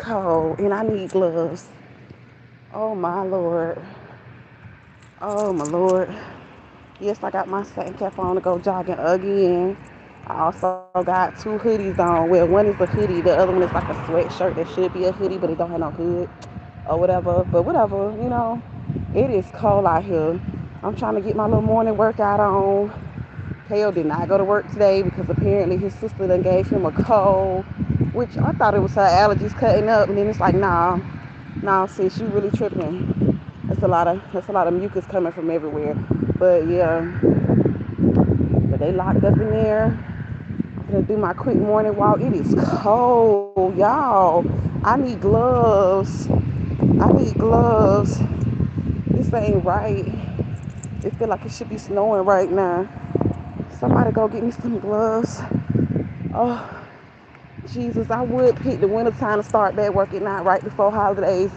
cold and I need gloves. Oh my Lord. Oh my Lord. Yes, I got my satin cap on to go jogging again. I also got two hoodies on. Well, one is a hoodie, the other one is like a sweatshirt that should be a hoodie, but it don't have no hood or whatever. But whatever, it is cold out here. I'm trying to get my little morning workout on. Kale did not go to work today because apparently his sister done gave him a cold, which I thought it was her allergies cutting up, and then it's like, nah, sis, you really tripping. That's a lot of mucus coming from everywhere. But yeah, but they locked up in there. I'm gonna do my quick morning walk. It is cold, y'all. I need gloves. I need gloves. This ain't right. It feel like it should be snowing right now. Somebody go get me some gloves. Oh, Jesus, I would pick the winter time to start back working out right before holidays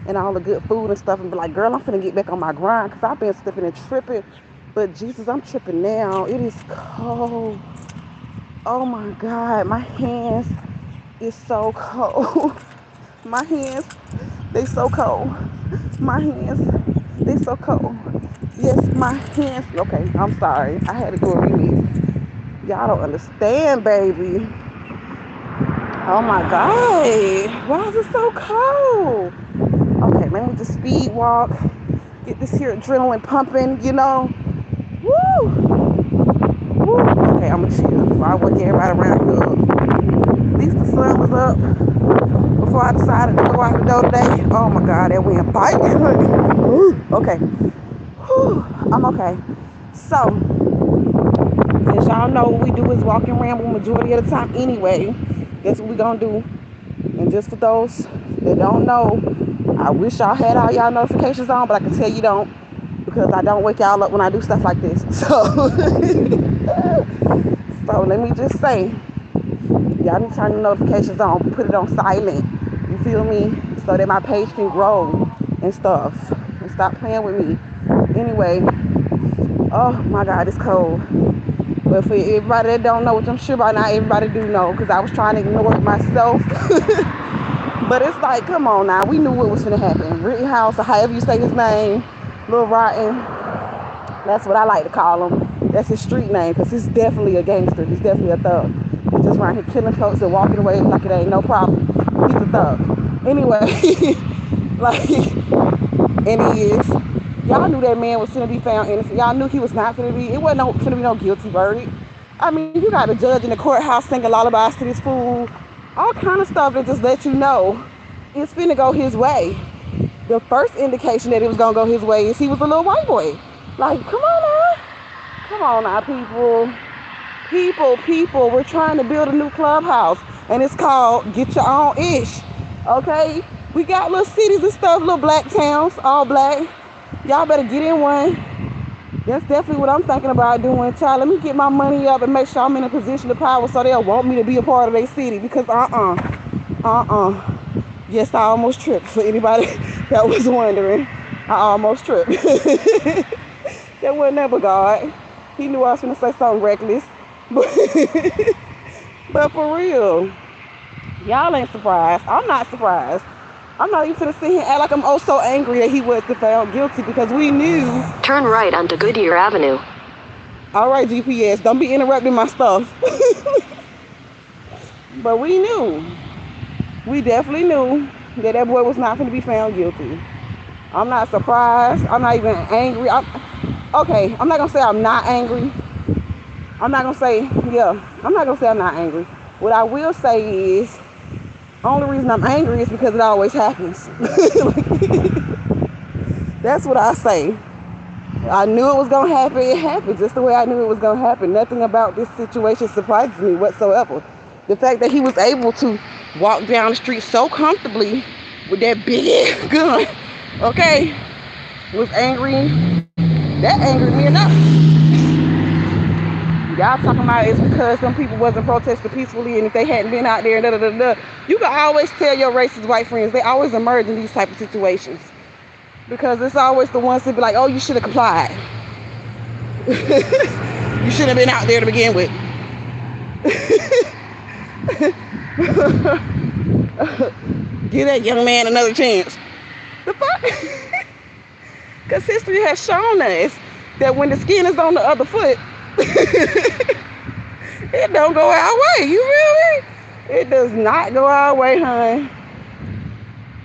and all the good food and stuff and be like, girl, I'm finna get back on my grind because I've been slipping and tripping. But Jesus, I'm tripping now. It is cold. Oh my God, my hands is so cold. My hands, they so cold. My hands, they so cold. Yes, my hands. Okay, I'm sorry. I had to do a remix. Y'all don't understand, baby. Oh my God. Why is it so cold? Okay, let me just speed walk. Get this here adrenaline pumping. Woo! Woo! Okay, I'm gonna chill before I wake everybody around here up. At least the sun was up before I decided to go out the door today. Oh my God, that wind biting. Okay. Whew. I'm okay. So, as y'all know, what we do is walk and ramble majority of the time anyway. That's what we gonna do. And just for those that don't know, I wish y'all had all y'all notifications on, but I can tell you don't because I don't wake y'all up when I do stuff like this. So, so let me just say, y'all need to turn the notifications on, put it on silent. You feel me? So that my page can grow and stuff. And stop playing with me. Anyway, oh my God, it's cold. But for everybody that don't know, which I'm sure by now everybody do know, because I was trying to ignore it myself. But it's like, come on now, we knew what was going to happen. Rittenhouse, or however you say his name, Lil Rotten, that's what I like to call him. That's his street name, because he's definitely a gangster. He's definitely a thug. He's just around here killing folks and walking away like it ain't no problem. He's a thug. Anyway, like, and he is. Y'all knew that man was going to be found innocent. Y'all knew he was not going to be. It wasn't going to be no guilty verdict. I mean, you got a judge in the courthouse singing lullabies to this fool. All kind of stuff that just let you know it's finna go his way. The first indication that it was gonna go his way is he was a little white boy. Like, come on now. Come on now, people. People, we're trying to build a new clubhouse. And it's called Get Your Own Ish. Okay? We got little cities and stuff, little black towns, all black. Y'all better get in one. That's definitely what I'm thinking about doing. Child, let me get my money up and make sure I'm in a position of power so they'll want me to be a part of their city. Because yes, I almost tripped. For anybody that was wondering, I almost tripped. That was never God. He knew I was going to say something reckless. But for real, y'all ain't surprised. I'm not surprised. I'm not even going to sit here and act like I'm oh so angry that he wasn't found guilty because we knew. Turn right onto Goodyear Avenue. All right, GPS, don't be interrupting my stuff. But we knew. We definitely knew that that boy was not going to be found guilty. I'm not surprised. I'm not even angry. Okay, I'm not going to say I'm not angry. I'm not going to say, I'm not going to say I'm not angry. What I will say is, only reason I'm angry is because it always happens. That's what I say. I knew it was going to happen. It happened just the way I knew it was going to happen. Nothing about this situation surprises me whatsoever. The fact that he was able to walk down the street so comfortably with that big gun, okay, was angry. That angered me enough. Y'all talking about it's because some people wasn't protesting peacefully and if they hadn't been out there, you can always tell your racist white friends, they always emerge in these type of situations. Because it's always the ones that be like, oh, you should have complied. You should have been out there to begin with. Give that young man another chance. The fuck? Because history has shown us that when the skin is on the other foot, it don't go our way. You feel me? It does not go our way, hon.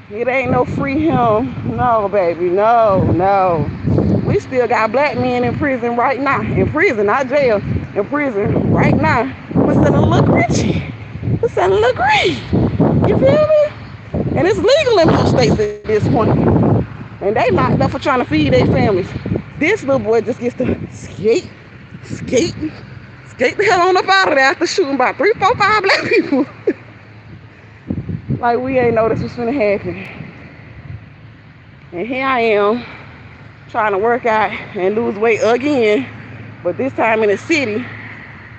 It ain't no free him. No, baby. No. We still got black men in prison right now. In prison, not jail. In prison right now. We're selling a little Richie. We're selling a little green. You feel me? And it's legal in most states at this point. And they locked up for trying to feed their families. This little boy just gets to skate the hell on up out of there after shooting about 3, 4, 5 black people. Like we ain't know this was finna happen. And here I am trying to work out and lose weight again, but this time in the city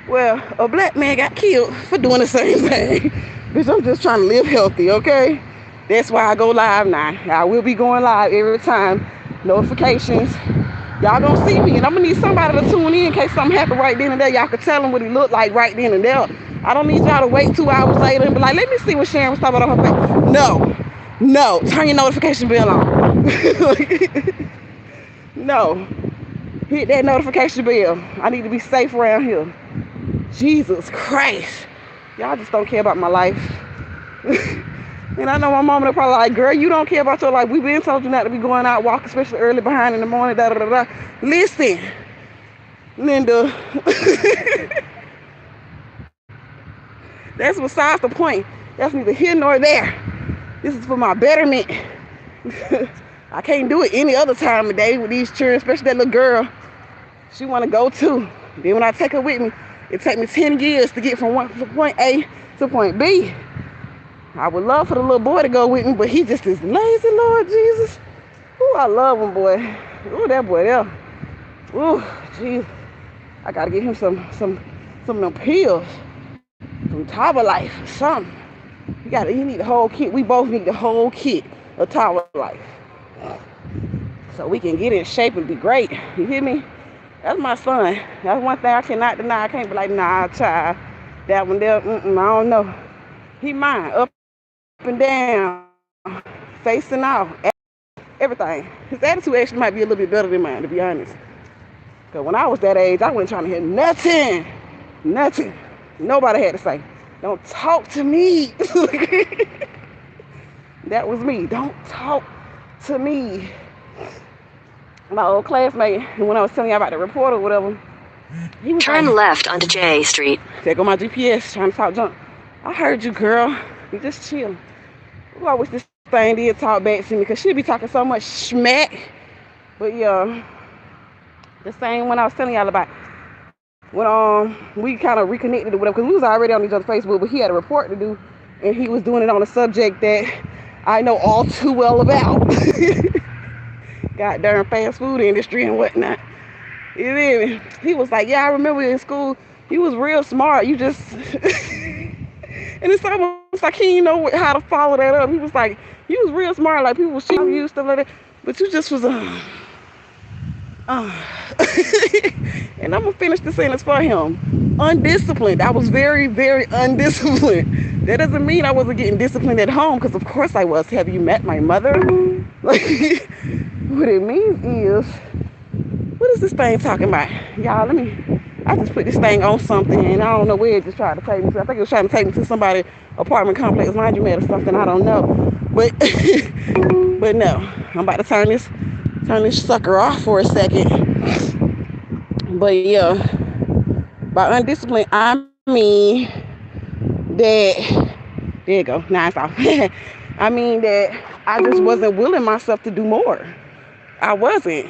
where a black man got killed for doing the same thing. Bitch, I'm just trying to live healthy, okay? That's why I go live now. I will be going live every time. Notifications. Y'all gonna see me, and I'm gonna need somebody to tune in case something happened right then and there. Y'all can tell them what he looked like right then and there. I don't need y'all to wait 2 hours later and be like, let me see what Sharon was talking about on her face. No. Turn your notification bell on. No. Hit that notification bell. I need to be safe around here. Jesus Christ. Y'all just don't care about my life. And I know my mama probably like, girl, you don't care about your life. We've been told you not to be going out walking, especially early behind in the morning, da-da-da-da. Listen, Linda. That's besides the point. That's neither here nor there. This is for my betterment. I can't do it any other time of day with these children, especially that little girl. She want to go too. Then when I take her with me, it take me 10 years to get from point A to point B. I would love for the little boy to go with me, but he just is lazy, Lord Jesus. Ooh, I love him, boy. Ooh, that boy there. Ooh, jeez. I gotta get him some of them pills. Some Tower Life, something. He need the whole kit. We both need the whole kit of Tower Life. So we can get in shape and be great. You hear me? That's my son. That's one thing I cannot deny. I can't be like, nah, child. That one there, I don't know. He mine. Up and down. Facing off. Everything. His attitude actually might be a little bit better than mine, to be honest. Because when I was that age, I wasn't trying to hear nothing. Nothing. Nobody had to say, don't talk to me. That was me. Don't talk to me. My old classmate, when I was telling you about the report or whatever, he was Turn like, left onto J Street. check on my GPS, trying to talk junk. I heard you, girl. You just chill. Ooh, I wish this thing did talk back to me, because she be talking so much smack. But yeah, the same one I was telling y'all about. When we kind of reconnected or whatever, because we was already on each other's Facebook, but he had a report to do, and he was doing it on a subject that I know all too well about. Goddamn fast food industry and whatnot. You feel me? He was like, yeah, I remember in school, you was real smart. You just, and it's almost like he didn't know how to follow that up. He was like, you was real smart, like people was cheating you, stuff like that, but you just was, and I'm gonna finish the sentence for him. Undisciplined. I was very, very undisciplined. That doesn't mean I wasn't getting disciplined at home, because of course I was. Have you met my mother? Like, what it means is, what is this thing talking about? Y'all, I just put this thing on something, and I don't know where it just tried to take me to. I think it was trying to take me to somebody's apartment complex, laundromat or something. I don't know. But, but no, I'm about to turn this sucker off for a second. But yeah, by undisciplined, I mean that, there you go, now it's off. I mean that I just wasn't willing myself to do more. I wasn't.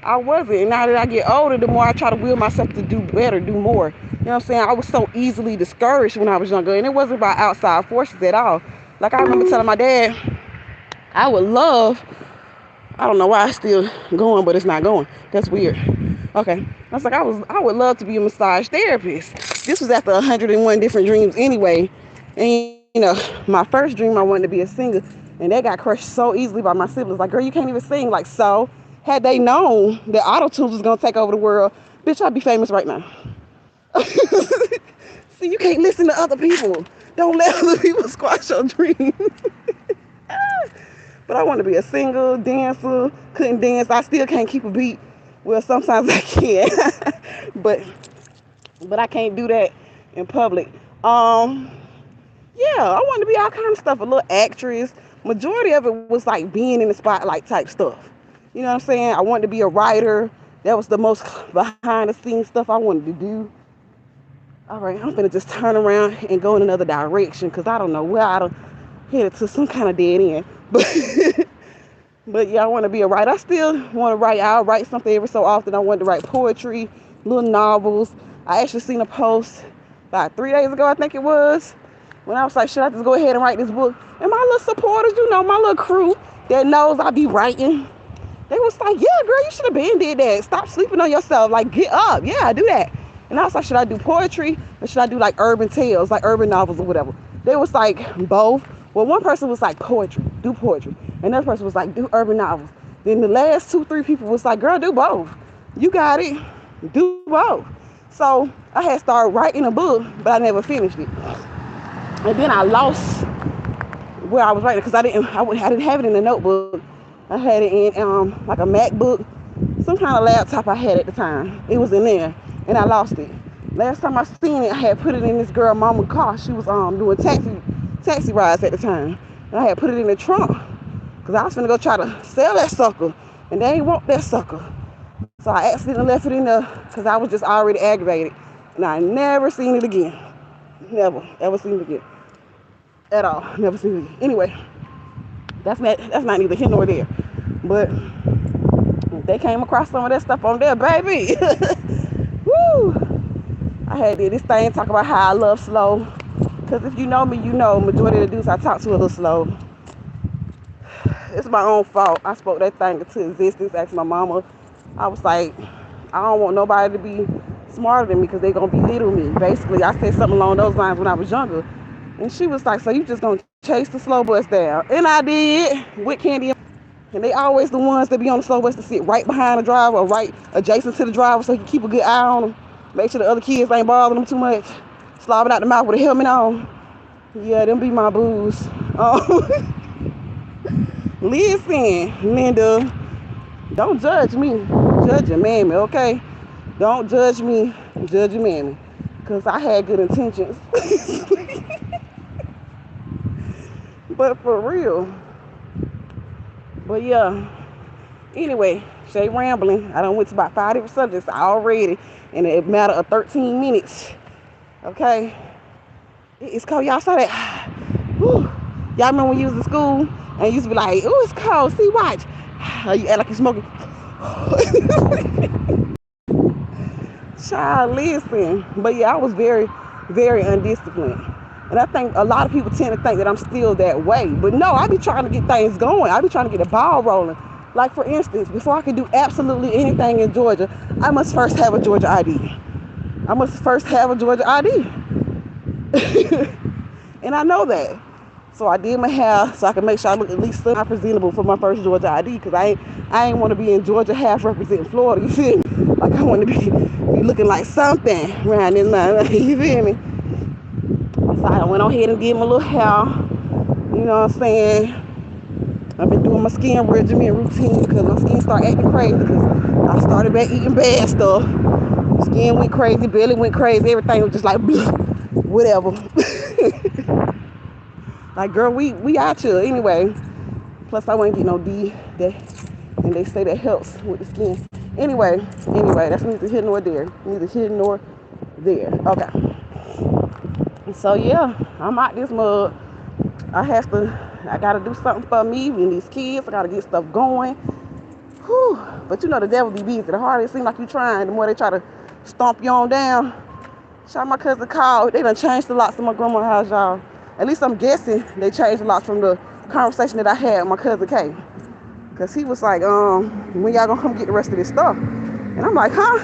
And now that I get older, the more I try to will myself to do better, do more. You know what I'm saying? I was so easily discouraged when I was younger, and it wasn't about outside forces at all. Like, I remember telling my dad, I would love, I don't know why it's still going, but it's not going. That's weird. Okay. I was like, I would love to be a massage therapist. This was after 101 different dreams anyway. And, you know, my first dream, I wanted to be a singer. And that got crushed so easily by my siblings. Like, girl, you can't even sing. Like, so had they known that auto-tune was going to take over the world, bitch, I'd be famous right now. See, you can't listen to other people. Don't let other people squash your dreams. But I want to be a singer, dancer, couldn't dance. I still can't keep a beat. Well, sometimes I can, but I can't do that in public. Yeah, I wanted to be all kind of stuff. A little actress. Majority of it was like being in the spotlight type stuff. You know what I'm saying? I wanted to be a writer. That was the most behind the scenes stuff I wanted to do. All right, I'm gonna just turn around and go in another direction because I don't know where I done headed to some kind of dead end. But but yeah, I want to be a writer. I still want to write. I'll write something every so often. I wanted to write poetry, little novels. I actually seen a post about 3 days ago, I think it was, when I was like, should I just go ahead and write this book? And my little supporters, my little crew that knows I be writing, they was like, yeah, girl, you should have been did that. Stop sleeping on yourself. Like, get up. Yeah, I do that. And I was like, should I do poetry or should I do like urban tales, like urban novels or whatever? They was like, both. Well, one person was like, poetry, do poetry. Another person was like, do urban novels. Then the last 2-3 people was like, girl, do both. You got it. Do both. So I had started writing a book, but I never finished it. And then I lost where I was writing because I didn't have it in a notebook. I had it in like a MacBook, some kind of laptop I had at the time. It was in there, and I lost it. Last time I seen it, I had put it in this girl mama's car. She was doing taxi rides at the time, and I had put it in the trunk because I was gonna go try to sell that sucker, and they ain't want that sucker. So I accidentally left it in there because I was just already aggravated, and I never seen it again. Never ever seen it again at all. Never seen it again. Anyway, that's not neither here nor there. But if they came across some of that stuff on there, baby, woo! I had this thing talk about how I love slow. Because if you know me, you know majority of the dudes I talk to a little slow. It's my own fault. I spoke that thing into existence. Asked my mama. I was like, I don't want nobody to be smarter than me because they're going to belittle me. Basically, I said something along those lines when I was younger. And she was like, so you just going to chase the slow bus down? And I did with Candy. And they always the ones that be on the slow bus to sit right behind the driver or right adjacent to the driver so you can keep a good eye on them. Make sure the other kids ain't bothering them too much. Slobbing out the mouth with a helmet on. Yeah, them be my booze. Listen, Linda, don't judge me. Judge your mammy, okay? Don't judge me. Judge your mammy. Because I had good intentions. But for real. But yeah. Anyway, Shay rambling. I done went to about 5 different subjects already in a matter of 13 minutes. Okay? It's cold. Y'all saw that? Whew. Y'all remember when you was in school and you used to be like, ooh, it's cold. See, watch. You act like you're smoking. Child, listen. But yeah, I was very, very undisciplined. And I think a lot of people tend to think that I'm still that way. But no, I be trying to get things going. I be trying to get the ball rolling. Like, for instance, before I can do absolutely anything in Georgia, I must first have a Georgia ID. And I know that. So I did my hair so I can make sure I look at least semi presentable for my first Georgia ID, because I ain't want to be in Georgia half representing Florida, you feel me? Like, I want to be looking like something around this line, you feel me? So I went on ahead and did my little hair, you know what I'm saying? I've been doing my skin regimen routine because my skin started acting crazy because I started back eating bad stuff. Skin went crazy, belly went crazy, everything was just like, whatever. Like, girl, we out here anyway. Plus, I wouldn't get no D, and they say that helps with the skin. Anyway, that's neither here nor there. Okay. So yeah, I'm out this mug. I gotta do something for me and these kids. I gotta get stuff going. Whew. But you know the devil be busy. The harder it seems like you trying, the more they try to stomp you on down. Shout my cousin called. They done changed the locks in my grandma's house, y'all. At least I'm guessing they changed the locks from the conversation that I had with my cousin Kay. Cause he was like, when y'all gonna come get the rest of this stuff? And I'm like, huh?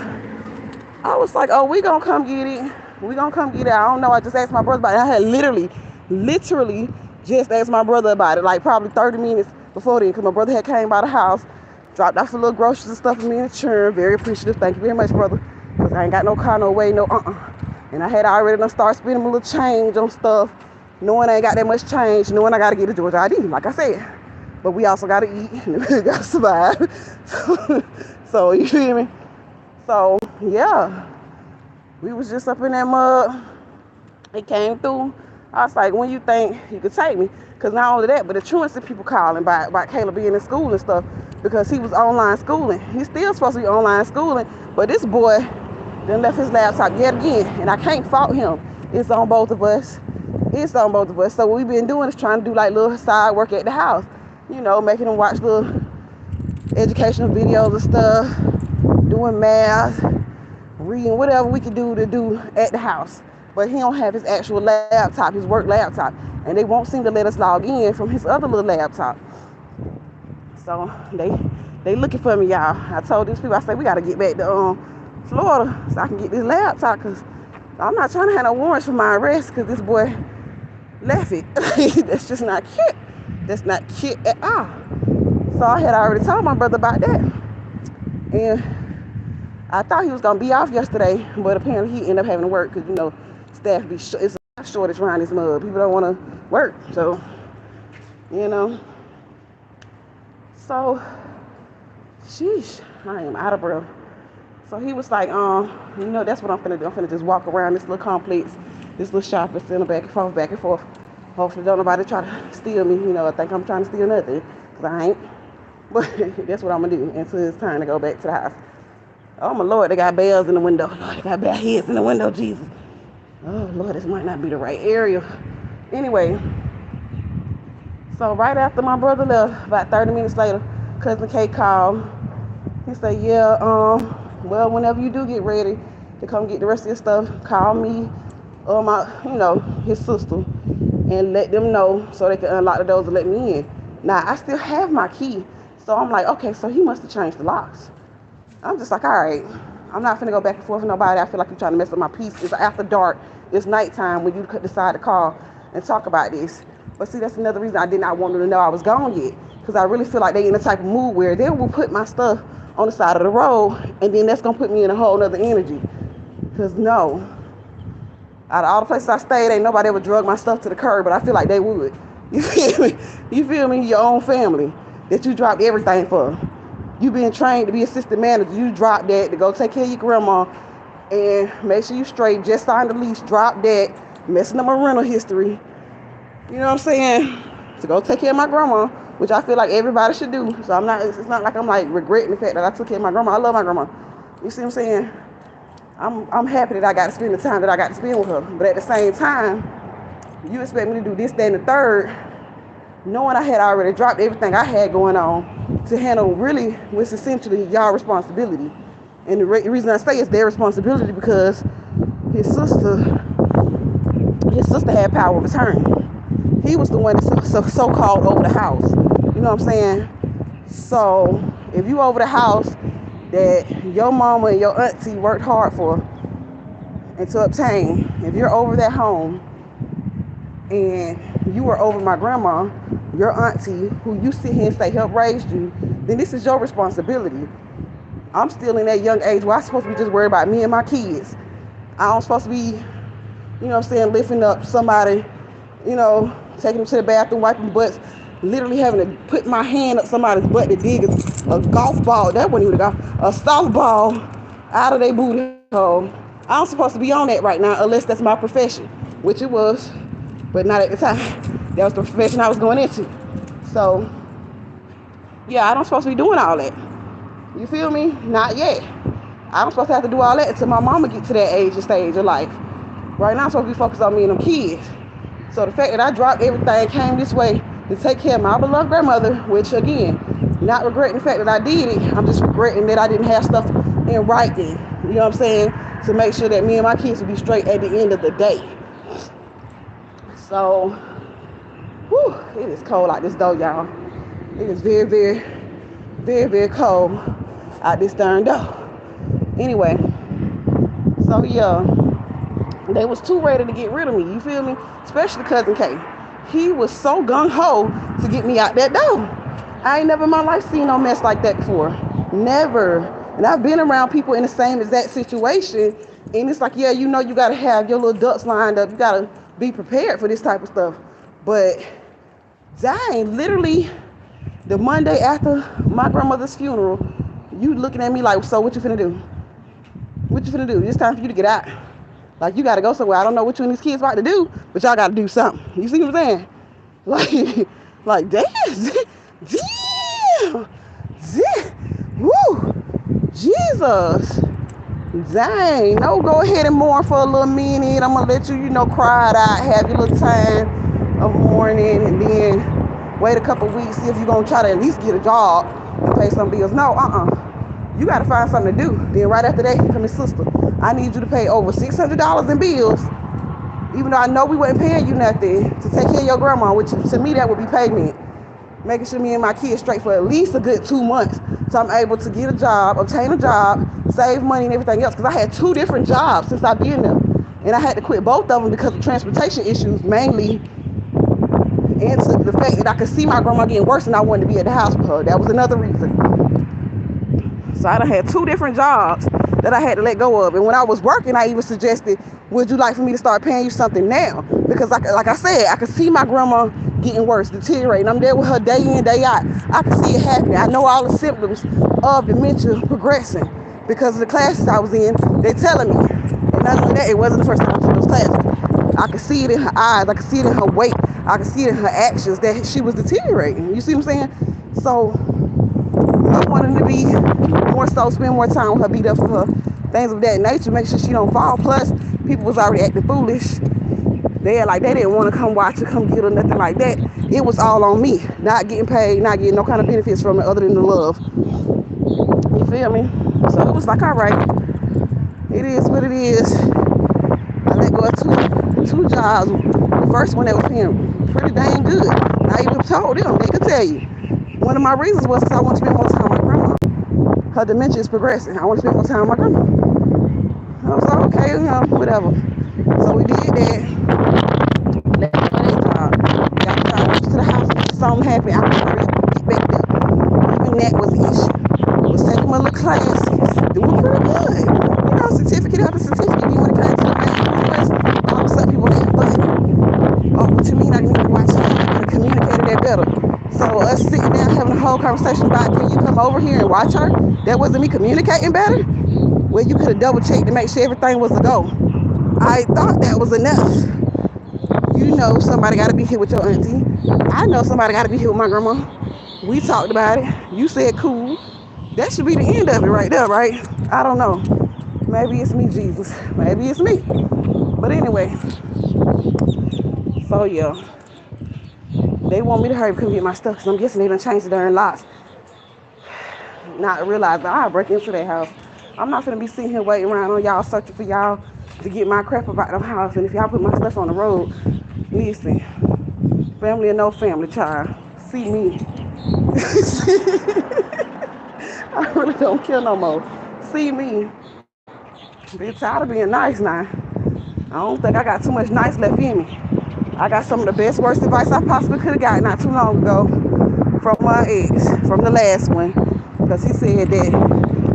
I was like, oh, we gonna come get it. I don't know. I just asked my brother about it. I had literally just asked my brother about it, like probably 30 minutes before then, because my brother had came by the house, dropped off some little groceries and stuff for me in the churn. Very appreciative. Thank you very much, brother. Because I ain't got no car, no way, no And I had already done started spending a little change on stuff, knowing I ain't got that much change, knowing I got to get a Georgia ID, like I said. but we also gotta eat and we gotta survive. So you feel me? So yeah, we was just up in that mud. It came through. I was like, when you think you could take me? Because not only that, but the truancy people calling about Caleb being in school and stuff because he was online schooling. He's still supposed to be online schooling, but this boy then left his laptop yet again, and I can't fault him. It's on both of us. It's on both of us. So what we've been doing is trying to do like little side work at the house. You know, making him watch little educational videos and stuff, doing math, reading, whatever we could do to do at the house. But he don't have his actual laptop, his work laptop, and they won't seem to let us log in from his other little laptop. So they looking for me, y'all. I told these people, I said, we got to get back to Florida so I can get this laptop, because I'm not trying to have no warrants for my arrest because this boy left it. That's just not cute. That's not cute at all. So I had already told my brother about that. And I thought he was going to be off yesterday, but apparently he ended up having to work because, you know, staff be it's a shortage around this mud. People don't want to work. So, you know. So, sheesh, I am out of breath. So he was like, you know, that's what I'm finna do. I'm finna just walk around this little complex, this little shopping center, back and forth, back and forth. Hopefully don't nobody try to steal me. You know, I think I'm trying to steal nothing, because I ain't. But that's what I'm gonna do until it's time to go back to the house. Oh my Lord, they got bells in the window. Lord, they got bare heads in the window, Jesus. Oh Lord, this might not be the right area. Anyway, so right after my brother left, about 30 minutes later, Cousin Kate called. He said, yeah, well, whenever you do get ready to come get the rest of your stuff, call me or his sister, and let them know so they can unlock the doors and let me in. Now, I still have my key, so I'm like, okay, so he must have changed the locks. I'm just like, all right, I'm not finna go back and forth with nobody. I feel like you're trying to mess up my peace. It's after dark. It's nighttime when you decide to call and talk about this. But see, that's another reason I did not want them to know I was gone yet, because I really feel like they in a type of mood where they will put my stuff on the side of the road, and then that's gonna put me in a whole nother energy. Because no, out of all the places I stayed, ain't nobody ever drug my stuff to the curb, but I feel like they would. You feel me? You feel me? Your own family that you dropped everything for. You being trained to be assistant manager, you drop that to go take care of your grandma and make sure you straight, just signed the lease, drop that, messing up my rental history. You know what I'm saying? To go take care of my grandma, which I feel like everybody should do. So it's not like I'm like regretting the fact that I took care of my grandma. I love my grandma. You see what I'm saying? I'm happy that I got to spend the time that I got to spend with her. But at the same time, you expect me to do this, that, and the third, knowing I had already dropped everything I had going on to handle really what's essentially y'all responsibility. And the reason I say it's their responsibility because his sister had power of attorney. He was the one that's so-called over the house. You know what I'm saying? So if you over the house that your mama and your auntie worked hard for and to obtain, if you're over that home and you were over my grandma, your auntie, who you sit here and say helped raise you, then this is your responsibility. I'm still in that young age where I'm supposed to be just worried about me and my kids. I'm supposed to be, you know what I'm saying, lifting up somebody, you know, taking them to the bathroom, wiping butts, literally having to put my hand up somebody's butt to dig a golf ball, that wasn't even a softball out of their booty hole. I'm supposed to be on that right now, unless that's my profession, which it was, but not at the time. That was the profession I was going into. So, yeah, I don't supposed to be doing all that. You feel me? Not yet. I'm supposed to have to do all that until my mama get to that age and stage of life. Right now, I'm supposed to be focused on me and them kids. So the fact that I dropped everything, came this way to take care of my beloved grandmother, which again, not regretting the fact that I did it, I'm just regretting that I didn't have stuff in writing, you know what I'm saying, to make sure that me and my kids would be straight at the end of the day. So, whew, it is cold out this door, y'all. It is very, very, very, very cold out this darn door. Anyway, so yeah, they was too ready to get rid of me, you feel me? Especially Cousin K. He was so gung-ho to get me out that door. I ain't never in my life seen no mess like that before. Never. And I've been around people in the same exact situation, and it's like, yeah, you know you gotta have your little ducks lined up. You gotta be prepared for this type of stuff. But dang, literally The Monday after my grandmother's funeral, you looking at me like, so what you finna do? What you finna do? It's time for you to get out. Like, you gotta go somewhere. I don't know what you and these kids about to do, but y'all gotta do something. You see what I'm saying? Like, damn, woo, Jesus. Dang, no, go ahead and mourn for a little minute. I'm gonna let you, cry it out, have your little time of mourning, and then wait a couple weeks, see if you're gonna try to at least get a job and pay some bills. No, you gotta find something to do. Then right after that, here come his sister. I need you to pay over $600 in bills, even though I know we wasn't paying you nothing, to take care of your grandma, which to me that would be payment. Making sure me and my kids straight for at least a good 2 months, so I'm able to get a job, obtain a job, save money and everything else. Because I had 2 different jobs since I've been there, and I had to quit both of them because of transportation issues mainly, and to the fact that I could see my grandma getting worse and I wanted to be at the house with her. That was another reason. So I done had 2 different jobs that I had to let go of. And when I was working, I even suggested, would you like for me to start paying you something now? Because like I said, I could see my grandma getting worse, deteriorating. I'm there with her day in, day out. I can see it happening. I know all the symptoms of dementia progressing because of the classes I was in. They're telling me. And not only that, it wasn't the first time I took those classes. I could see it in her eyes. I could see it in her weight. I could see it in her actions that she was deteriorating. You see what I'm saying? So I wanted to be more so, spend more time with her, be there for her, things of that nature, make sure she don't fall. Plus, people was already acting foolish. They didn't want to come watch her, come get her, nothing like that. It was all on me, not getting paid, not getting no kind of benefits from it other than the love. You feel me? So it was like, all right, it is what it is. I let go of two jobs. The first one that was paying pretty dang good. I even told them, they could tell you. One of my reasons was because I want to spend more time with my grandma. Her dementia is progressing. I want to spend more time with my grandma. I was like, okay, whatever. So we did that. Let me go that job. Got drivers to the house. Something happened. I was ready to get back there. Even that was an issue. Was taking my little classes. Doing pretty good. Certificate after certificate. Even when it came to the math, all of a sudden people had fun. Oh, what you mean I didn't need to watch it? I could have communicated that better. So us sitting down having a whole conversation about, can you come over here and watch her? That wasn't me communicating better? Well, you could have double checked to make sure everything was a go. I thought that was enough. Somebody got to be here with your auntie. I know somebody got to be here with my grandma. We talked about it. You said cool. That should be the end of it right there, right? I don't know. Maybe it's me, Jesus. Maybe it's me. But anyway. So, yeah. They want me to hurry up and get my stuff because I'm guessing they done changed the darn locks. Not realizing I'll break into their house. I'm not going to be sitting here waiting around on y'all searching for y'all to get my crap about them house. And if y'all put my stuff on the road, listen, family or no family, child, see me. I really don't care no more. See me. Be tired of being nice now. I don't think I got too much nice left in me. I got some of the best, worst advice I possibly could have got not too long ago from my ex, from the last one, because he said that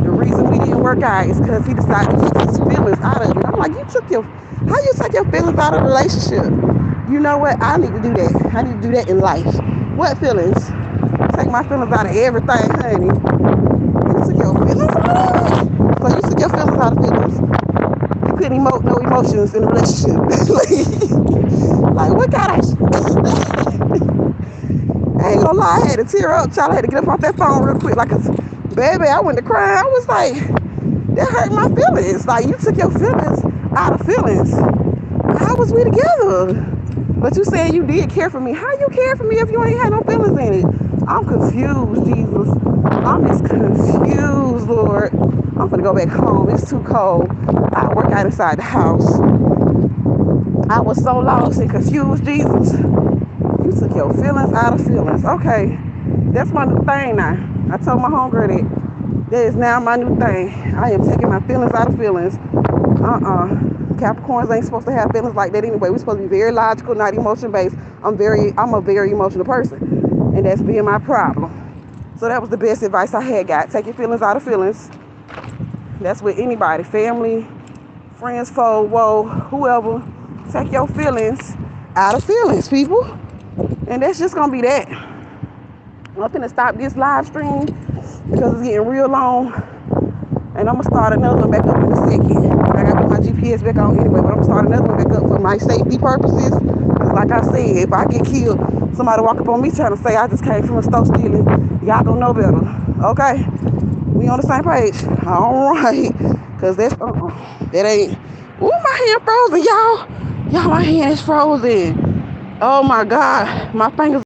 the reason we didn't work out is because he decided to take his feelings out of it. I'm like, how you take your feelings out of a relationship? You know what? I need to do that. I need to do that in life. What feelings? Take my feelings out of everything, honey. You took your feelings out of it? So you took your feelings out of feelings. You couldn't emote no emotions in a relationship. Like, what kind of I ain't gonna lie, I had to tear up. Child, I had to get up off that phone real quick. Like, baby, I went to cry. I was like, that hurt my feelings. Like, you took your feelings out of feelings. How was we together? But you saying you did care for me. How you care for me if you ain't had no feelings in it? I'm confused, Jesus. I'm just confused, Lord. I'm gonna go back home. It's too cold. I work out inside the house. I was so lost and confused, Jesus. You took your feelings out of feelings. Okay, that's my new thing now. I told my homegirl that is now my new thing. I am taking my feelings out of feelings. Capricorns ain't supposed to have feelings like that anyway. We're supposed to be very logical, not emotion based. I'm a very emotional person, and that's being my problem. So that was the best advice I had got. Take your feelings out of feelings. That's with anybody, family, friends, foe, whoa, whoever. Take your feelings out of feelings, people. And that's just gonna be that. I'm finna stop this live stream because it's getting real long. And I'm gonna start another one back up in a second. I gotta put my GPS back on anyway, but I'm gonna start another one back up for my safety purposes. Cause like I said, if I get killed, somebody walk up on me trying to say I just came from a store stealing, y'all gonna know better. Okay? We on the same page. Alright. Cause that ain't. Ooh, my hand frozen, y'all. Y'all, my hand is frozen. Oh my God. My fingers